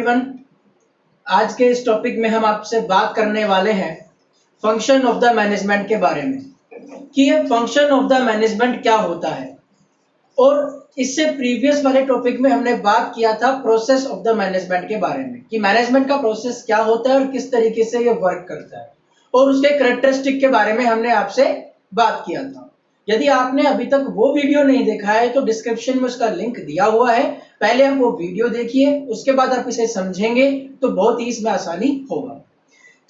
Everyone, आज के इस टॉपिक में हम आपसे बात करने वाले हैं फंक्शन ऑफ द मैनेजमेंट के बारे में कि ये फंक्शन ऑफ द मैनेजमेंट क्या होता है। और इससे प्रीवियस वाले टॉपिक में हमने बात किया था प्रोसेस ऑफ द मैनेजमेंट के बारे में कि मैनेजमेंट का प्रोसेस क्या होता है और किस तरीके से ये वर्क करता है, और उसके कैरेक्टरिस्टिक के बारे में हमने आपसे बात किया था। यदि आपने अभी तक वो वीडियो नहीं देखा है तो डिस्क्रिप्शन में उसका लिंक दिया हुआ है, पहले आप वो वीडियो देखिए, उसके बाद आप इसे समझेंगे तो बहुत ही इसमें आसानी होगा।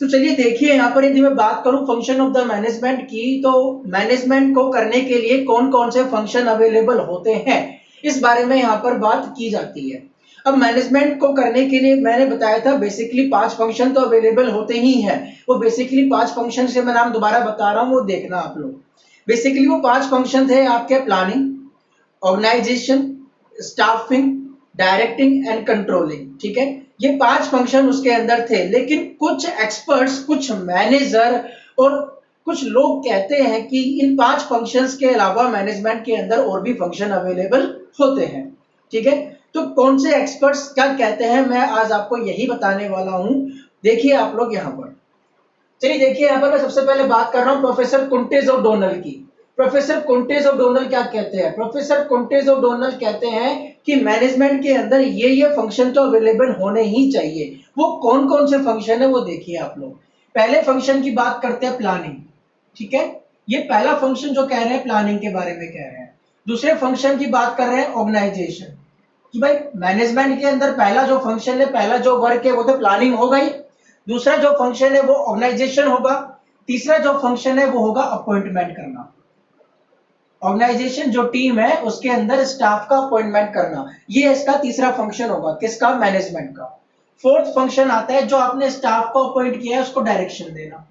तो चलिए देखिए, यहाँ पर यदि मैं बात करूं फंक्शन ऑफ द मैनेजमेंट की, तो मैनेजमेंट को करने के लिए कौन कौन से फंक्शन अवेलेबल होते हैं इस बारे में यहाँ पर बात की जाती है। अब मैनेजमेंट को करने के लिए मैंने बताया था बेसिकली 5 फंक्शन तो अवेलेबल होते ही हैं। वो बेसिकली 5 फंक्शन से मैं नाम दोबारा बता रहा हूँ, वो देखना आप लोग। बेसिकली वो 5 फंक्शन थे आपके planning, organisation, staffing, directing and controlling. ठीक है, ये 5 फंक्शन उसके अंदर थे, लेकिन कुछ एक्सपर्ट्स, कुछ मैनेजर और कुछ लोग कहते हैं कि इन 5 फंक्शंस के अलावा मैनेजमेंट के अंदर और भी फंक्शन अवेलेबल होते हैं। ठीक है, तो कौन से एक्सपर्ट्स क्या कहते हैं मैं आज आपको यही बताने वाला हूं। देखिए आप लोग यहाँ पर, चलिए देखिए यहाँ पर मैं सबसे पहले बात कर रहा हूँ प्रोफेसर कुंटेज ओडोनल की। प्रोफेसर कुंटेज ओडोनल क्या कहते हैं? प्रोफेसर कुंटेज ओडोनल कहते हैं कि मैनेजमेंट के अंदर ये फंक्शन तो अवेलेबल होने ही चाहिए। वो कौन कौन से फंक्शन है वो देखिए आप लोग। पहले फंक्शन की बात करते हैं प्लानिंग। ठीक है, ये पहला फंक्शन जो कह रहे हैं प्लानिंग के बारे में कह रहे हैं। दूसरे फंक्शन की बात कर रहे हैं ऑर्गेनाइजेशन, कि भाई मैनेजमेंट के अंदर पहला जो फंक्शन है, पहला जो वर्क है वो तो प्लानिंग होगा ही। दूसरा जो फंक्शन है वो ऑर्गेनाइजेशन होगा। तीसरा जो फंक्शन है वो होगा अपॉइंटमेंट करना। ऑर्गेनाइजेशन जो टीम है उसके अंदर स्टाफ का अपॉइंटमेंट करना, ये इसका तीसरा फंक्शन होगा, किसका? मैनेजमेंट का। फोर्थ फंक्शन आता है जो आपने स्टाफ को अपॉइंट किया है उसको डायरेक्शन देना,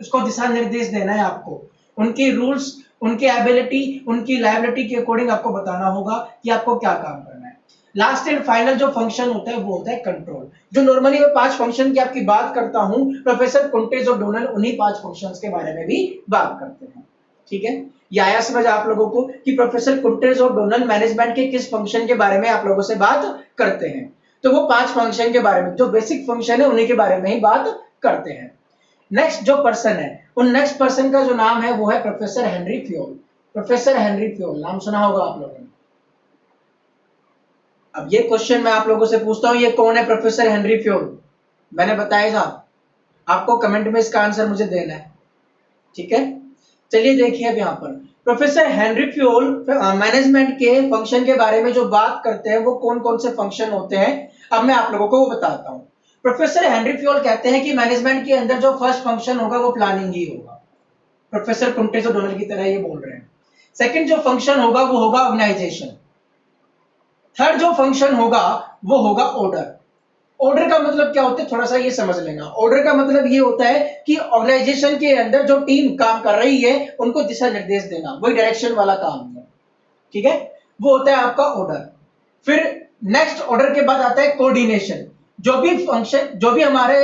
उसको दिशा निर्देश देना है आपको। उनकी रूल्स, उनकी एबिलिटी, उनकी लायबिलिटी के अकॉर्डिंग आपको बताना होगा कि आपको क्या काम करना है। लास्ट एंड फाइनल जो फंक्शन होता है वो होता है कंट्रोल। जो नॉर्मली मैं 5 फंक्शन की आपकी बात करता हूं, प्रोफेसर कुंटेज ओडोनल उन्हीं 5 फंक्शंस के बारे में भी बात करते हैं। ठीक है, ये आया समझ आप लोगों को कि प्रोफेसर कुंटेज ओडोनल मैनेजमेंट के किस फंक्शन के बारे में आप लोगों से बात करते हैं। तो वो 5 फंक्शन के बारे में, जो बेसिक फंक्शन है उन्हीं के बारे में ही बात करते हैं। नेक्स्ट जो पर्सन है, उन नेक्स्ट पर्सन का जो नाम है वो है professor Henry Fayol. Professor Henry Fayol नाम सुना होगा आप लोगों ने। अब ये क्वेश्चन मैं आप लोगों से पूछता हूं, ये कौन है प्रोफेसर हेनरी फ्योल? मैंने बताया था आपको, कमेंट में इसका आंसर मुझे देना है। ठीक है, चलिए देखिए अब यहाँ पर प्रोफेसर हेनरी फ्योल मैनेजमेंट के फंक्शन के बारे में जो बात करते हैं वो कौन कौन से फंक्शन होते हैं, अब मैं आप लोगों को वो बताता हूँ। प्रोफेसर हेनरी फ्योल कहते हैं कि मैनेजमेंट के अंदर जो फर्स्ट फंक्शन होगा वो प्लानिंग ही होगा। प्रोफेसर कुंटेज ओडोनल की तरह ये बोल रहे हैं। सेकंड जो फंक्शन होगा वो होगा ऑर्गेनाइजेशन। थर्ड जो फंक्शन होगा वो होगा ऑर्डर। ऑर्डर का मतलब क्या होता है, थोड़ा सा ये समझ लेना। ऑर्डर का मतलब ये होता है कि ऑर्गेनाइजेशन के अंदर जो टीम काम कर रही है उनको दिशा निर्देश देना, वही डायरेक्शन वाला काम है। ठीक है, वो होता है आपका ऑर्डर। फिर नेक्स्ट ऑर्डर के बाद आता है कोऑर्डिनेशन। जो भी फंक्शन, जो भी हमारे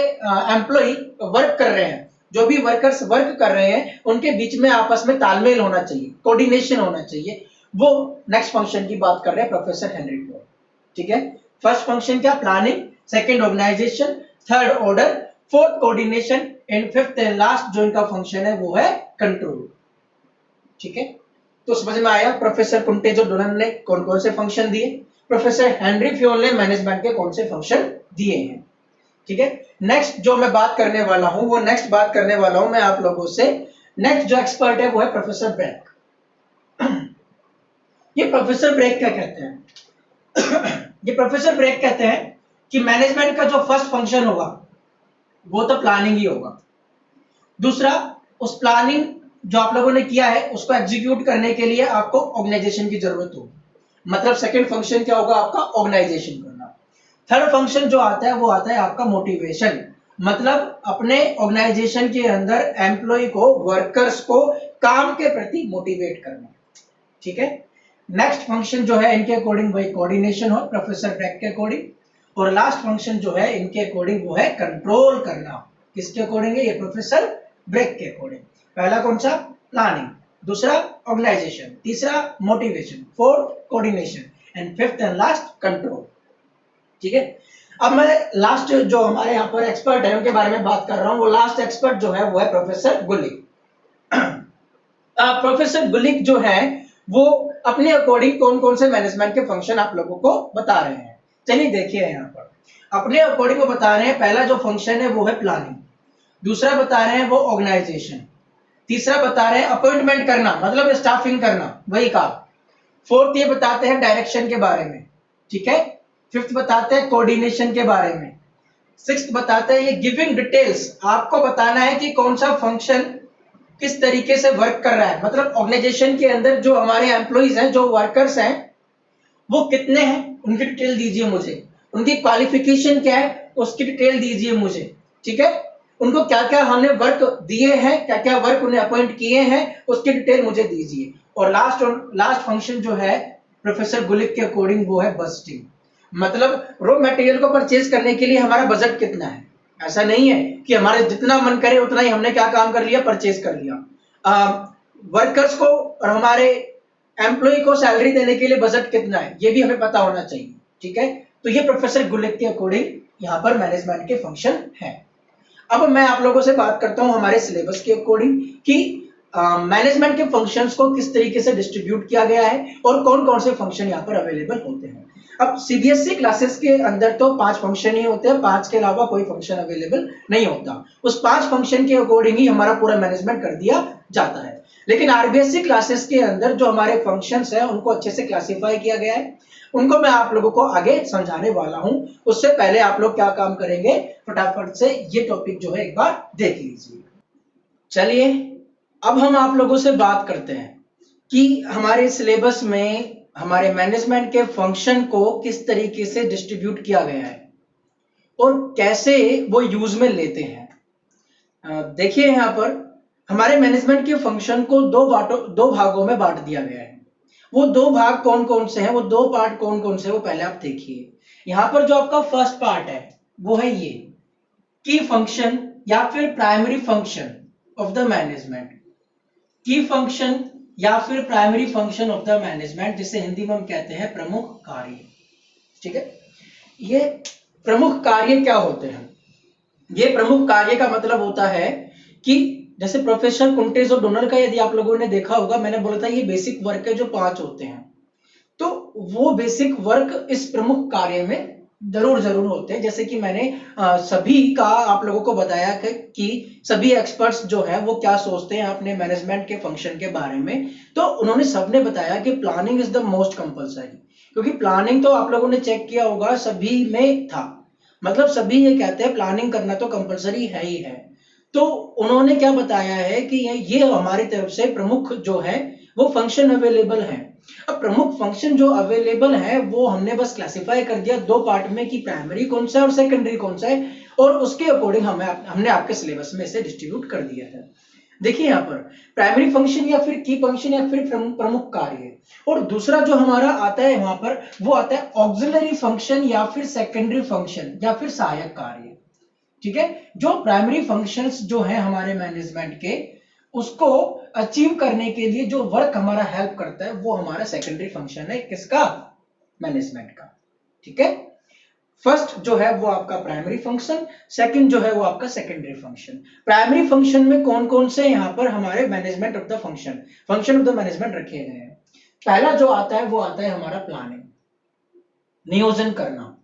एम्प्लॉय वर्क कर रहे हैं, जो भी वर्कर्स वर्क कर रहे हैं, उनके बीच में आपस में तालमेल होना चाहिए, कोऑर्डिनेशन होना चाहिए। वो नेक्स्ट फंक्शन की बात कर रहे हैं प्रोफेसर हेनरी फ्योल। ठीक है, फर्स्ट फंक्शन क्या? Planning, second organisation, third order, fourth coordination and fifth and last जो इनका फंक्शन है वो है कंट्रोल। ठीक है, तो समझ में आया प्रोफेसर कुंटेज ओडोनल ने कौन कौन से फंक्शन दिए, प्रोफेसर हेनरी फ्योल ने मैनेजमेंट के कौन से फंक्शन दिए हैं। ठीक है, नेक्स्ट जो मैं बात करने वाला हूं वो नेक्स्ट बात करने वाला हूं मैं आप लोगों से। नेक्स्ट जो एक्सपर्ट है वो है प्रोफेसर ब्रेक। ये प्रोफेसर ब्रेक क्या कहते हैं? ये प्रोफेसर ब्रेक कहते हैं कि मैनेजमेंट का जो फर्स्ट फंक्शन होगा वो तो प्लानिंग ही होगा। दूसरा, उस प्लानिंग जो आप लोगों ने किया है उसको एग्जीक्यूट करने के लिए आपको ऑर्गेनाइजेशन की जरूरत होगी। मतलब सेकंड फंक्शन क्या होगा आपका? ऑर्गेनाइजेशन करना। थर्ड फंक्शन जो आता है वो आता है आपका मोटिवेशन, मतलब अपने ऑर्गेनाइजेशन के अंदर एम्प्लॉय को, वर्कर्स को काम के प्रति मोटिवेट करना। ठीक है, नेक्स्ट फंक्शन जो है इनके अकॉर्डिंग वही कोऑर्डिनेशन हो, प्रोफेसर ब्रेक के अकॉर्डिंग। और लास्ट फंक्शन जो है इनके अकॉर्डिंग वो है कंट्रोल करना। किसके अकॉर्डिंग है? ये प्रोफेसर ब्रेक के अकॉर्डिंग। पहला कौन सा? प्लानिंग, दूसरा ऑर्गेनाइजेशन, तीसरा motivation, fourth coordination and fifth and last control. ठीक है, अब मैं लास्ट जो हमारे यहाँ पर एक्सपर्ट है उनके बारे में बात कर रहा हूँ। वो लास्ट एक्सपर्ट जो है वो है प्रोफेसर गुलिक। प्रोफेसर गुलिक जो है वो अपने अकॉर्डिंग कौन कौन से मैनेजमेंट के फंक्शन आप लोगों को बता रहे हैं। चलिए देखिए यहाँ पर अपने अकॉर्डिंग वो बता रहे हैं। पहला जो फंक्शन है वो है प्लानिंग, दूसरा बता रहे हैं वो ऑर्गेनाइजेशन, तीसरा बता रहे हैं अपॉइंटमेंट करना मतलब स्टाफिंग करना वही काम, फोर्थ ये बताते हैं डायरेक्शन के बारे में, ठीक है, फिफ्थ बताते हैं कोऑर्डिनेशन के बारे में, सिक्स्थ बताते हैं ये गिविंग डिटेल्स, आपको बताना है कि कौन सा फंक्शन किस तरीके से वर्क कर रहा है, मतलब ऑर्गेनाइजेशन के अंदर जो हमारे एम्प्लॉइज हैं, जो वर्कर्स हैं, वो कितने हैं उनकी डिटेल दीजिए मुझे, उनकी क्वालिफिकेशन क्या है उसकी डिटेल दीजिए मुझे, ठीक है, उनको क्या क्या हमने वर्क दिए हैं, क्या क्या वर्क उन्हें अपॉइंट किए हैं उसकी डिटेल मुझे दीजिए। और लास्ट फंक्शन जो है प्रोफेसर गुलिक के अकॉर्डिंग वो है बजटिंग, मतलब रॉ मटेरियल को परचेज करने के लिए हमारा बजट कितना है। ऐसा नहीं है कि हमारे जितना मन करे उतना ही हमने क्या काम कर लिया, परचेज कर लिया। वर्कर्स को और हमारे एम्प्लॉय को सैलरी देने के लिए बजट कितना है ये भी हमें पता होना चाहिए, ठीक है। तो ये प्रोफेसर गुलिक के अकॉर्डिंग यहाँ पर मैनेजमेंट के फंक्शन है। अब मैं आप लोगों से बात करता हूँ हमारे सिलेबस के अकॉर्डिंग कि मैनेजमेंट के फंक्शंस को किस तरीके से डिस्ट्रीब्यूट किया गया है और कौन कौन से फंक्शन यहाँ पर अवेलेबल होते हैं। अब सीबीएसई क्लासेस के अंदर तो 5 फंक्शन ही होते हैं, 5 के अलावा कोई फंक्शन अवेलेबल नहीं होता। उस 5 फंक्शन के अकॉर्डिंग ही हमारा पूरा मैनेजमेंट कर दिया जाता है। लेकिन आरबीएसई क्लासेस के अंदर जो हमारे फंक्शंस हैं उनको अच्छे से क्लासिफाई किया गया है, उनको मैं आप लोगों को आगे समझाने वाला हूं। उससे पहले आप लोग क्या काम करेंगे, फटाफट से ये टॉपिक जो है एक बार देख लीजिए। चलिए अब हम आप लोगों से बात करते हैं कि हमारे सिलेबस में हमारे मैनेजमेंट के फंक्शन को किस तरीके से डिस्ट्रीब्यूट किया गया है और कैसे वो यूज में लेते हैं। देखिए यहाँ पर हमारे मैनेजमेंट के फंक्शन को दो भागों में बांट दिया गया है। वो 2 भाग कौन कौन से हैं, वो 2 पार्ट कौन कौन से, वो पहले आप देखिए। यहाँ पर जो आपका फर्स्ट पार्ट है वो है ये की फंक्शन या फिर primary function of the management. की फंक्शन या फिर primary function of the management, जिसे हिंदी में हम कहते हैं प्रमुख कार्य, ठीक है। ये प्रमुख कार्य क्या होते हैं, ये प्रमुख कार्य का मतलब होता है कि जैसे प्रोफेसर कुंटेज और डोनर का यदि आप लोगों ने देखा होगा, मैंने बोला था ये बेसिक वर्क है जो 5 होते हैं, तो वो बेसिक वर्क इस प्रमुख कार्य में जरूर होते हैं। जैसे कि मैंने सभी का आप लोगों को बताया कि सभी एक्सपर्ट्स जो है वो क्या सोचते हैं अपने मैनेजमेंट के फंक्शन के बारे में, तो उन्होंने सबने बताया कि planning is the most compulsory, क्योंकि प्लानिंग तो आप लोगों ने चेक किया होगा सभी में था, मतलब सभी ये कहते हैं प्लानिंग करना तो कंपलसरी है ही है। तो उन्होंने क्या बताया है कि ये हमारी तरफ से प्रमुख जो है वो फंक्शन अवेलेबल है। अब प्रमुख फंक्शन जो अवेलेबल है वो हमने बस क्लासिफाई कर दिया 2 पार्ट में कि प्राइमरी कौन सा है और सेकेंडरी कौन सा है, और उसके अकॉर्डिंग हमने आपके सिलेबस में इसे डिस्ट्रीब्यूट कर दिया है। देखिए यहाँ पर प्राइमरी फंक्शन या फिर की फंक्शन या फिर प्रमुख कार्य, और दूसरा जो हमारा आता है वहां पर वो आता है ऑक्सिलरी फंक्शन या फिर सेकेंडरी फंक्शन या फिर सहायक कार्य, ठीक है। जो प्राइमरी फंक्शंस जो है हमारे मैनेजमेंट के, उसको अचीव करने के लिए जो वर्क हमारा हेल्प करता है वो हमारा सेकेंडरी फंक्शन है, किसका, मैनेजमेंट का, ठीक है। फर्स्ट जो है वो आपका प्राइमरी फंक्शन, सेकंड जो है वो आपका सेकेंडरी फंक्शन। प्राइमरी फंक्शन में कौन कौन से यहाँ पर हमारे management of the function of the management रखे गए हैं। पहला जो आता है वो आता है हमारा प्लानिंग, नियोजन करना।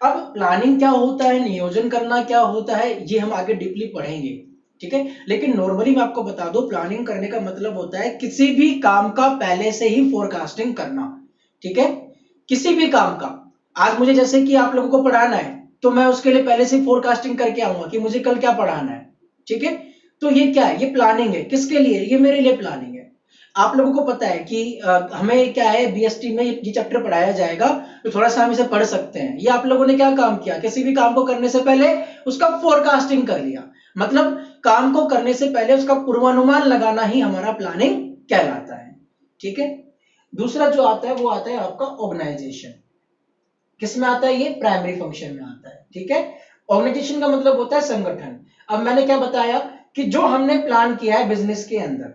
अब प्लानिंग क्या होता है, नियोजन करना क्या होता है, ये हम आगे डीपली पढ़ेंगे, ठीक है। लेकिन नॉर्मली मैं आपको बता दूं, प्लानिंग करने का मतलब होता है किसी भी काम का पहले से ही फोरकास्टिंग करना, ठीक है। किसी भी काम का, आज मुझे जैसे कि आप लोगों को पढ़ाना है तो मैं उसके लिए पहले से फोरकास्टिंग करके आऊंगा कि मुझे कल क्या पढ़ाना है, ठीक है। तो ये क्या है, ये प्लानिंग है, किसके लिए, ये मेरे लिए प्लानिंग है। आप लोगों को पता है कि हमें क्या है बीएसटी में ये चैप्टर पढ़ाया जाएगा, तो थोड़ा सा हम इसे पढ़ सकते हैं। ये आप लोगों ने क्या काम किया, किसी भी काम को करने से पहले उसका फोरकास्टिंग कर लिया, मतलब काम को करने से पहले उसका पूर्वानुमान लगाना ही हमारा प्लानिंग कहलाता है, ठीक है। दूसरा जो आता है वो आता है आपका ऑर्गेनाइजेशन। किसमें आता है, ये प्राइमरी फंक्शन में आता है, ठीक है। ऑर्गेनाइजेशन का मतलब होता है संगठन। अब मैंने क्या बताया कि जो हमने प्लान किया है बिजनेस के अंदर,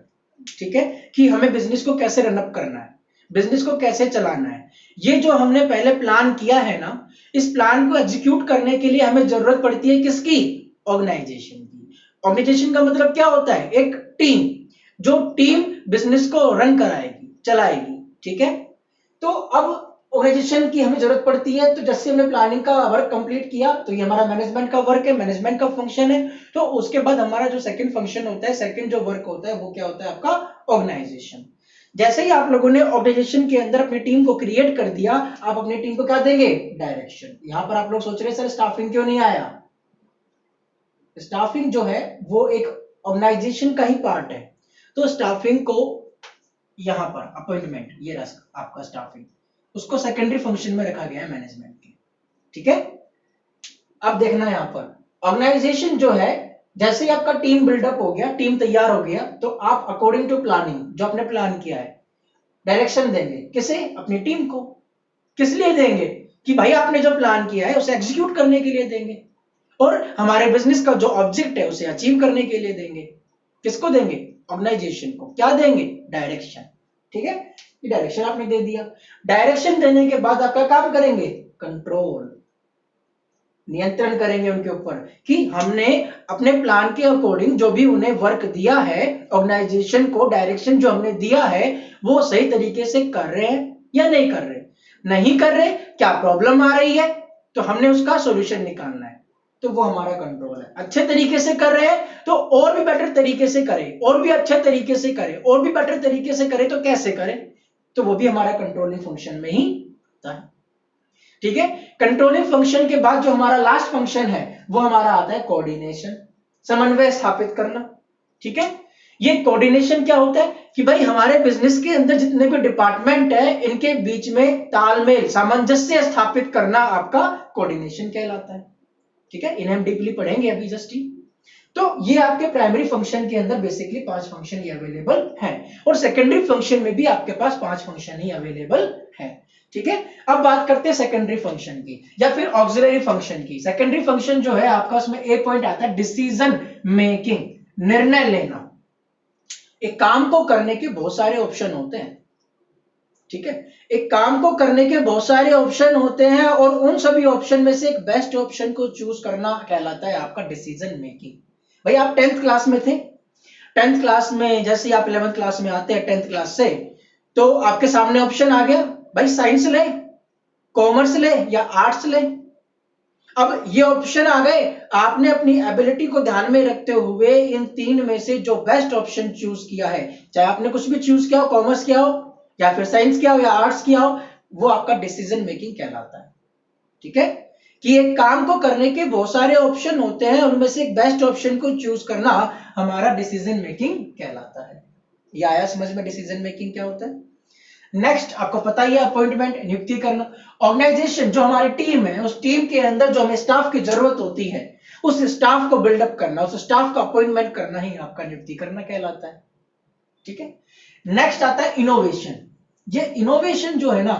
ठीक है, कि हमें बिजनेस को कैसे रनअप करना है, बिजनेस को कैसे चलाना है। ये जो हमने पहले प्लान किया है ना, इस प्लान को एग्जीक्यूट करने के लिए हमें जरूरत पड़ती है किसकी? ऑर्गेनाइजेशन की। ऑर्गेनाइजेशन का मतलब क्या होता है? एक टीम, जो टीम बिजनेस को रन कराएगी, चलाएगी, ठीक है। तो अब ऑर्गेनाइजेशन की हमें जरूरत पड़ती है। तो जैसे हमने प्लानिंग का वर्क कंप्लीट किया, तो ये हमारा मैनेजमेंट का वर्क है, मैनेजमेंट का फंक्शन है। तो उसके बाद हमारा जो सेकंड फंक्शन होता है, सेकंड जो वर्क होता है, वो क्या होता है? आपका ऑर्गेनाइजेशन। जैसे ही आप लोगों ने ऑर्गेनाइजेशन के अंदर अपनी टीम को क्रिएट कर दिया, आप अपनी टीम को क्या देंगे? डायरेक्शन। यहां पर आप लोग सोच रहे हैं सर स्टाफिंग क्यों नहीं आया? स्टाफिंग जो है वो एक ऑर्गेनाइजेशन का ही पार्ट है। तो स्टाफिंग को यहां पर अपॉइंटमेंट, ये रहा आपका स्टाफिंग, उसको सेकेंडरी फंक्शन में रखा गया है मैनेजमेंट के, ठीक है। अब देखना यहां पर ऑर्गेनाइजेशन जो है, जैसे ही आपका टीम बिल्डअप हो गया, टीम तैयार हो गया, तो आप अकॉर्डिंग टू प्लानिंग, जो आपने प्लान किया है, डायरेक्शन देंगे किसे? अपनी टीम को। किस लिए देंगे? कि भाई आपने जो प्लान किया है उसे एग्जीक्यूट करने के लिए देंगे, और हमारे बिजनेस का जो ऑब्जेक्ट है उसे अचीव करने के लिए देंगे। किसको देंगे? ऑर्गेनाइजेशन को। क्या देंगे? डायरेक्शन, ठीक है। ये डायरेक्शन आपने दे दिया। डायरेक्शन देने के बाद आप क्या काम करेंगे? कंट्रोल, नियंत्रण करेंगे उनके ऊपर, कि हमने अपने प्लान के अकॉर्डिंग जो भी उन्हें वर्क दिया है, ऑर्गेनाइजेशन को डायरेक्शन जो हमने दिया है, वो सही तरीके से कर रहे हैं या नहीं कर रहे। नहीं कर रहे, क्या प्रॉब्लम आ रही है, तो हमने उसका सॉल्यूशन निकालना है। तो वो हमारा कंट्रोल है। अच्छे तरीके से कर रहे हैं तो और भी बेटर तरीके से करें, और भी अच्छे तरीके से करें, और भी बेटर तरीके से करें, तो कैसे करें? तो वो भी हमारा कंट्रोलिंग फंक्शन में ही होता है, ठीक है। कंट्रोलिंग फंक्शन के बाद जो हमारा लास्ट फंक्शन है, वो हमारा आता है कोऑर्डिनेशन, समन्वय स्थापित करना, ठीक है। ये कोऑर्डिनेशन क्या होता है? कि भाई हमारे बिजनेस के अंदर जितने भी डिपार्टमेंट है, इनके बीच में तालमेल, सामंजस्य स्थापित करना आपका कोऑर्डिनेशन कहलाता है, ठीक है। इन्हें हम डीपली पढ़ेंगे अभी जस्ट ही। तो ये आपके प्राइमरी फंक्शन के अंदर बेसिकली 5 फंक्शन ही अवेलेबल हैं, और सेकेंडरी फंक्शन में भी आपके पास 5 फंक्शन ही अवेलेबल हैं, ठीक है। अब बात करते हैं सेकेंडरी फंक्शन की, या फिर ऑक्सिलरी फंक्शन की। सेकेंडरी फंक्शन जो है आपका, उसमें ए पॉइंट आता है डिसीजन मेकिंग, निर्णय लेना। एक काम को करने के बहुत सारे ऑप्शन होते हैं, ठीक है। एक काम को करने के बहुत सारे ऑप्शन होते हैं, और उन सभी ऑप्शन में से एक बेस्ट ऑप्शन को चूज करना कहलाता है आपका डिसीजन मेकिंग। भाई आप 10th क्लास में थे, 10th क्लास में जैसे आप 11th क्लास में आते हैं 10th क्लास से, तो आपके सामने ऑप्शन आ गया, भाई साइंस ले, कॉमर्स ले या आर्ट्स ले। अब ये ऑप्शन आ गए, आपने अपनी एबिलिटी को ध्यान में रखते हुए इन 3 में से जो बेस्ट ऑप्शन चूज किया है, चाहे आपने कुछ भी चूज किया हो, कॉमर्स किया हो या फिर साइंस किया हो या आर्ट्स किया हो, वो आपका डिसीजन मेकिंग कहलाता है, ठीक है। कि एक काम को करने के बहुत सारे ऑप्शन होते हैं, उनमें से एक बेस्ट ऑप्शन को चूज करना हमारा डिसीजन मेकिंग कहलाता है। ये आया समझ में डिसीजन मेकिंग क्या होता है। नेक्स्ट आपको पता ही है अपॉइंटमेंट, नियुक्ति करना। ऑर्गेनाइजेशन जो हमारी टीम है, उस टीम के अंदर जो हमें स्टाफ की जरूरत होती है, उस स्टाफ को बिल्डअप करना, उस स्टाफ का अपॉइंटमेंट करना ही आपका नियुक्ति करना कहलाता है, ठीक है। नेक्स्ट आता है इनोवेशन। ये इनोवेशन जो है ना,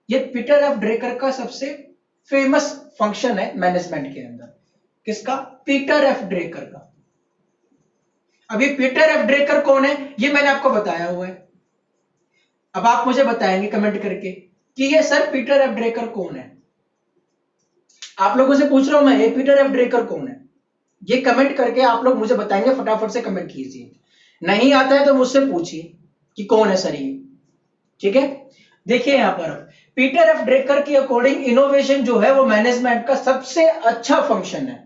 ये पीटर एफ ड्रेकर का सबसे फेमस फंक्शन है मैनेजमेंट के अंदर। किसका? पीटर एफ ड्रेकर का। अभी पीटर एफ ड्रेकर कौन है, ये मैंने आपको बताया हुआ है। अब आप मुझे बताएंगे कमेंट करके कि ये सर पीटर एफ ड्रेकर कौन है। आप लोगों से पूछ रहा हूं मैं, ये पीटर एफ ड्रेकर कौन है, ये कमेंट करके आप लोग मुझे बताएंगे। फटाफट से कमेंट कीजिए, नहीं आता है तो मुझसे पूछिए कि कौन है सर ये, ठीक है। देखिए यहां पर पीटर एफ ड्रेकर की अकॉर्डिंग इनोवेशन जो है वो मैनेजमेंट का सबसे अच्छा फंक्शन है।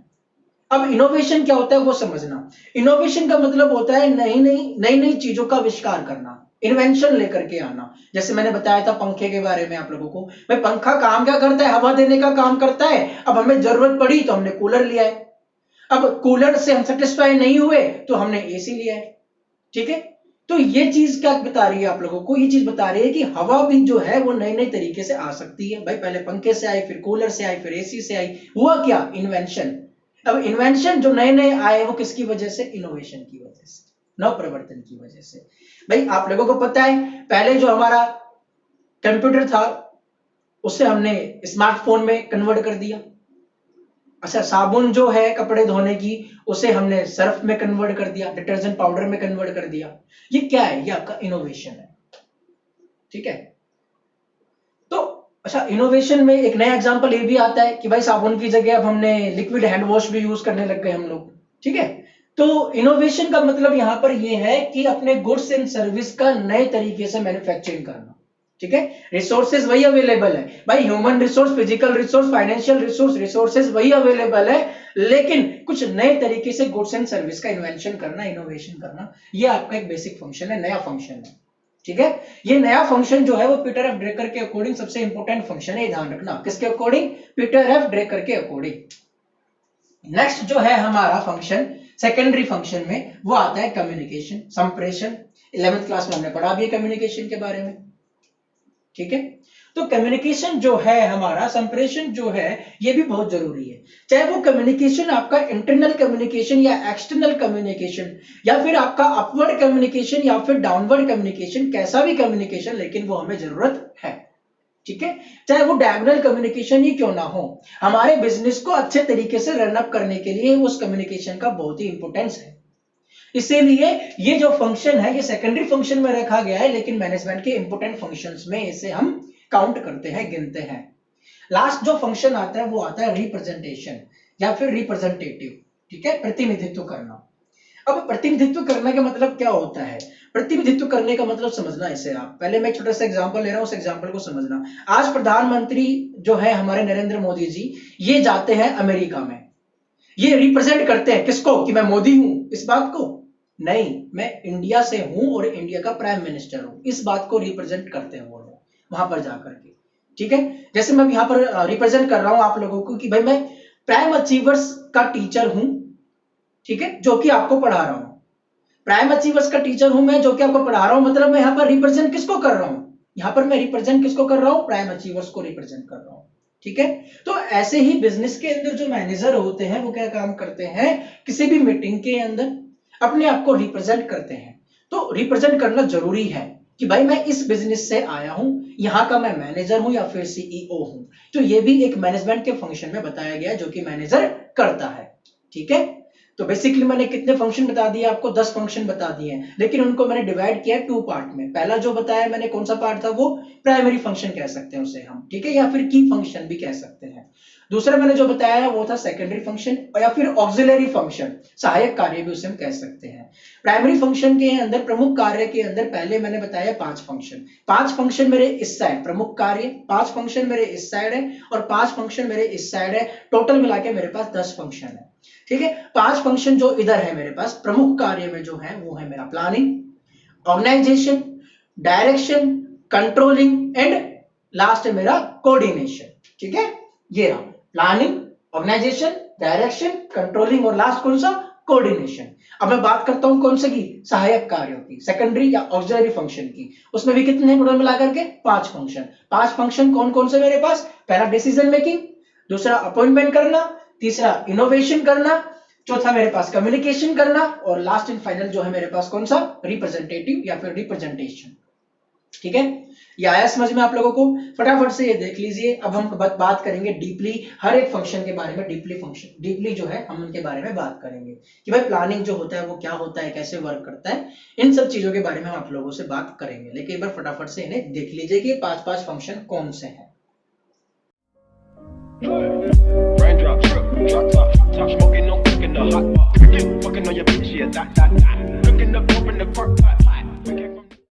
अब इनोवेशन क्या होता है वो समझना। इनोवेशन का मतलब होता है नई नई चीजों का आविष्कार करना, इन्वेंशन लेकर के आना। जैसे मैंने बताया था पंखे के बारे में आप लोगों को, भाई पंखा काम क्या करता है? हवा देने का काम करता है। अब हमें जरूरत पड़ी तो हमने कूलर लिया है, अब कूलर से हम सेटिस्फाई नहीं हुए तो हमने एसी लिया है, ठीक है। तो ये चीज क्या बता रही है आप लोगों को? ये चीज बता रही है कि हवा भी जो है वो नई नई तरीके से आ सकती है। भाई पहले पंखे से आई, फिर कूलर से आई, फिर एसी से आई। हुआ क्या? इन्वेंशन। अब इन्वेंशन जो नए नए आए वो किसकी वजह से? इनोवेशन की वजह से, नव प्रवर्तन की वजह से। भाई आप लोगों को पता है पहले जो हमारा कंप्यूटर था उससे हमने स्मार्टफोन में कन्वर्ट कर दिया। अच्छा, साबुन जो है कपड़े धोने की, उसे हमने सर्फ में कन्वर्ट कर दिया, डिटर्जेंट पाउडर में कन्वर्ट कर दिया। ये क्या है? ये आपका इनोवेशन है, ठीक है। अच्छा, इनोवेशन में एक नया एग्जांपल ये भी आता है कि भाई साबुन की जगह अब हमने लिक्विड हैंड वॉश भी यूज करने लग गए हम लोग, ठीक है। तो इनोवेशन का मतलब यहाँ पर ये है कि अपने गुड्स एंड सर्विस का नए तरीके से मैन्युफैक्चरिंग करना, ठीक है। रिसोर्सेज वही अवेलेबल है भाई, human resource, physical resource, financial resource, resources वही अवेलेबल है, लेकिन कुछ नए तरीके से गुड्स एंड सर्विस का इन्वेंशन करना, इनोवेशन करना, ये आपका एक बेसिक फंक्शन है, नया फंक्शन है, ठीक है। ये नया फंक्शन जो है वो पीटर एफ ड्रेकर के अकॉर्डिंग सबसे इंपॉर्टेंट फंक्शन है, ध्यान रखना। किसके अकॉर्डिंग? पीटर एफ ड्रेकर के अकॉर्डिंग। नेक्स्ट जो है हमारा फंक्शन सेकेंडरी फंक्शन में, वो आता है कम्युनिकेशन, संप्रेषण। 11th क्लास में हमने पढ़ा भी है कम्युनिकेशन के बारे में, ठीक है। तो कम्युनिकेशन जो है हमारा, संप्रेषण जो है, ये भी बहुत जरूरी है। चाहे वो कम्युनिकेशन आपका इंटरनल कम्युनिकेशन या एक्सटर्नल कम्युनिकेशन, या फिर आपका अपवर्ड कम्युनिकेशन या फिर डाउनवर्ड कम्युनिकेशन, कैसा भी कम्युनिकेशन, लेकिन वो हमें जरूरत है, ठीक है। चाहे वो डायगोनल कम्युनिकेशन ही क्यों ना हो, हमारे बिजनेस को अच्छे तरीके से रन अप करने के लिए उस कम्युनिकेशन का बहुत ही इंपॉर्टेंस है। इसीलिए ये जो फंक्शन है ये सेकेंडरी फंक्शन में रखा गया है, लेकिन मैनेजमेंट के इंपॉर्टेंट फंक्शंस में इसे हम काउंट करते हैं, गिनते हैं। लास्ट जो फंक्शन आता है वो आता है रिप्रेजेंटेशन या फिर रिप्रेजेंटेटिव, ठीक है, प्रतिनिधित्व करना। अब प्रतिनिधित्व करने का मतलब क्या होता है? प्रतिनिधित्व करने का मतलब समझना इसे आप, पहले मैं छोटा सा एग्जांपल ले रहा हूं, उस एग्जांपल को समझना। आज प्रधानमंत्री जो है हमारे नरेंद्र मोदी जी, ये जाते हैं अमेरिका में, ये रिप्रेजेंट करते हैं किसको? कि मैं मोदी हूं, इस बात को नहीं, मैं इंडिया से हूं और इंडिया का प्राइम मिनिस्टर हूं, इस बात को रिप्रेजेंट करते हैं वो लोग वहां पर जाकर के, ठीक है। जैसे मैं यहां पर रिप्रेजेंट कर रहा हूं आप लोगों को कि भाई मैं प्राइम अचीवर्स का टीचर हूं, ठीक है, जो कि आपको पढ़ा रहा हूं। प्राइम अचीवर्स का टीचर हूं मैं, जो कि आपको पढ़ा रहा हूं, मतलब मैं यहां पर रिप्रेजेंट किसको कर रहा हूं? यहां पर मैं रिप्रेजेंट किसको कर रहा हूं? प्राइम अचीवर्स को रिप्रेजेंट कर रहा हूं, ठीक है। तो ऐसे ही बिजनेस के अंदर जो मैनेजर होते हैं वो क्या काम करते हैं? किसी भी मीटिंग के अंदर अपने आप को रिप्रेजेंट करते हैं। तो रिप्रेजेंट करना जरूरी है कि भाई मैं इस बिजनेस से आया हूं, यहां का मैं मैनेजर हूं या फिर सीईओ हूं। तो ये भी एक मैनेजमेंट के फंक्शन में बताया गया जो कि मैनेजर करता है, ठीक है। तो बेसिकली मैंने कितने फंक्शन बता दिए आपको? 10 फंक्शन बता दिए हैं, लेकिन उनको मैंने डिवाइड किया 2 पार्ट में। पहला जो बताया मैंने कौन सा पार्ट था? वो प्राइमरी फंक्शन कह सकते हैं उसे हम, ठीक है, या फिर की फंक्शन भी कह सकते हैं। दूसरा मैंने जो बताया वो था सेकेंडरी फंक्शन या फिर ऑक्सिलरी फंक्शन, सहायक कार्य भी उसे हम कह सकते हैं। प्राइमरी फंक्शन के अंदर, प्रमुख कार्य के अंदर पहले मैंने बताया 5 फंक्शन। 5 फंक्शन मेरे इस साइड प्रमुख कार्य, 5 फंक्शन मेरे इस साइड है और 5 फंक्शन मेरे इस साइड है। टोटल मिला के मेरे पास 10 फंक्शन है, ठीक है। 5 फंक्शन जो इधर है मेरे पास प्रमुख कार्य में जो है वो है मेरा planning, organisation, direction, controlling and last है मेरा कोऑर्डिनेशन, ठीक है। ये रहा प्लानिंग, ऑर्गेनाइजेशन, डायरेक्शन, कंट्रोलिंग और लास्ट कौन सा? कोऑर्डिनेशन। अब मैं बात करता हूं कौन से की? सहायक कार्यों की, सेकेंडरी या ऑक्सिलरी फंक्शन की। उसमें भी कितने टोटल मिलाकर के? 5 फंक्शन। 5 फंक्शन कौन कौन से मेरे पास? पहला डिसीजन मेकिंग, दूसरा अपॉइंटमेंट करना, तीसरा इनोवेशन करना, चौथा मेरे पास कम्युनिकेशन करना और लास्ट एंड फाइनल जो है मेरे पास कौन सा? रिप्रेजेंटेटिव या फिर रिप्रेजेंटेशन, ठीक है। ये आया समझ में आप लोगों को? फटाफट से ये देख लीजिए। अब हम बात करेंगे डीपली हर एक फंक्शन के बारे में, डीपली जो है हम उनके बारे में बात करेंगे कि भाई प्लानिंग जो होता है वो क्या होता है, कैसे वर्क करता है, इन सब चीजों के बारे में हम आप लोगों से बात करेंगे। लेकिन एक बार फटाफट से इन्हें देख लीजिए कि 5 फंक्शन कौन से हैं। Raindrop, drop top, smoking, no cooking the hot bar. Fucking on your bitch, yeah, that. Cooking up